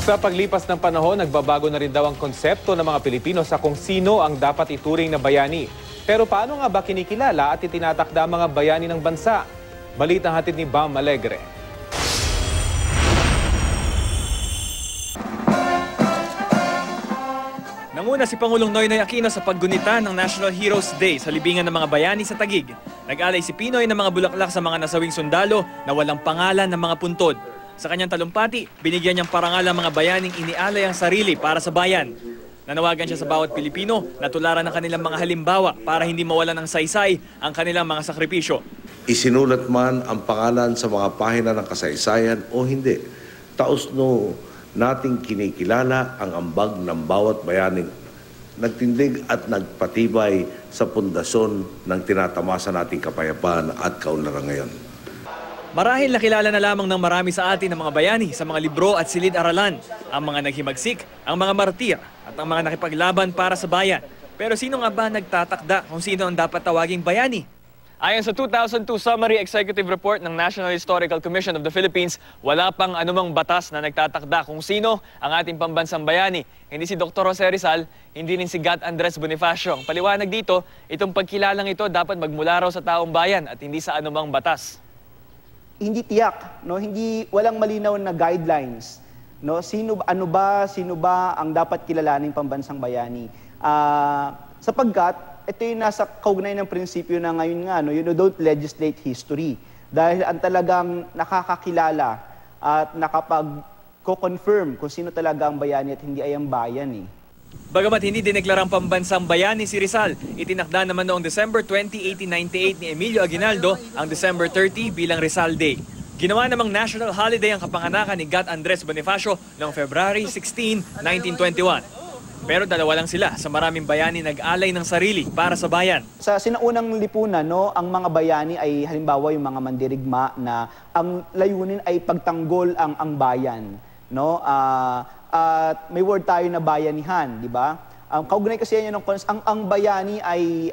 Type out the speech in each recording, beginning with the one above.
Sa paglipas ng panahon, nagbabago na rin daw ang konsepto ng mga Pilipino sa kung sino ang dapat ituring na bayani. Pero paano nga ba kinikilala at itinatakda ang mga bayani ng bansa? Balitang hatid ni Bam Alegre. Nanguna si Pangulong Noynoy Aquino sa paggunita ng National Heroes Day sa libingan ng mga bayani sa Taguig. Nag-alay si Pinoy ng mga bulaklak sa mga nasawing sundalo na walang pangalan ng mga puntod. Sa kanyang talumpati, binigyan niyang parangal ang mga bayaning inialay ang sarili para sa bayan. Nanawagan siya sa bawat Pilipino na tularan ng kanilang mga halimbawa para hindi mawalan ng saysay ang kanilang mga sakripisyo. Isinulat man ang pangalan sa mga pahina ng kasaysayan o hindi, taos no nating kinikilala ang ambag ng bawat bayaning nagtindig at nagpatibay sa pundasyon ng tinatamasa nating kapayapaan at kaunlaran ngayon. Marahil nakilala na lamang ng marami sa atin ang mga bayani sa mga libro at silid-aralan, ang mga naghimagsik, ang mga martir at ang mga nakipaglaban para sa bayan. Pero sino nga ba nagtatakda kung sino ang dapat tawaging bayani? Ayon sa 2002 Summary Executive Report ng National Historical Commission of the Philippines, wala pang anumang batas na nagtatakda kung sino ang ating pambansang bayani. Hindi si Dr. Jose Rizal, hindi rin si Gat Andres Bonifacio. Ang paliwanag dito, itong pagkilalang ito dapat magmula raw sa taong bayan at hindi sa anumang batas. Hindi tiyak, no? Walang malinaw na guidelines, no? Sino ba ang dapat kilalaning pambansang bayani? Sapagkat ito yung nasa kaugnay ng prinsipyo na ngayon nga, no, you don't legislate history. Dahil ang talagang nakakakilala at nakapag-confirm kung sino talaga ang bayani at hindi ay ang bayan eh. Bagamat hindi dineklarang pambansang bayani si Rizal, itinakda naman noong December 20, 1898 ni Emilio Aguinaldo ang December 30 bilang Rizal Day. Ginawa namang national holiday ang kapanganakan ni Gat Andres Bonifacio noong February 16, 1921. Pero dalawa lang sila sa maraming bayani nag-alay ng sarili para sa bayan. Sa sinaunang lipunan, no, ang mga bayani ay halimbawa yung mga mandirigma na ang layunin ay pagtanggol ang bayan, no? At may word tayo na bayanihan, di ba? Kaugnay kasi yan ang bayani ay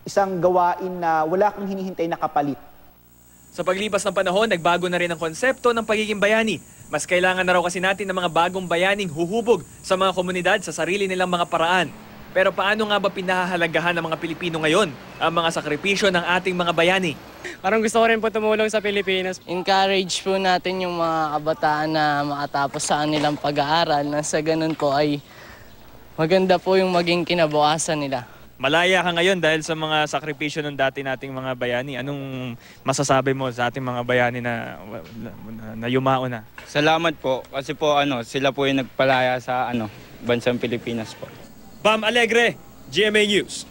isang gawain na wala kang hinihintay na kapalit. Sa paglipas ng panahon, nagbago na rin ang konsepto ng pagiging bayani. Mas kailangan na raw kasi natin ng mga bagong bayaning huhubog sa mga komunidad sa sarili nilang mga paraan. Pero paano nga ba pinahahalagahan ng mga Pilipino ngayon ang mga sakripisyo ng ating mga bayani? Parang gusto ko rin po tumulong sa Pilipinas. Encourage po natin yung mga kabataan na makatapos sa kanilang pag-aaral na sa ganun po ay maganda po yung maging kinabukasan nila. Malaya ka ngayon dahil sa mga sakripisyo ng dati nating mga bayani. Anong masasabi mo sa ating mga bayani na yumao na? Salamat po kasi po sila po yung nagpalaya sa bansang Pilipinas po. Bam Alegre, GMA News.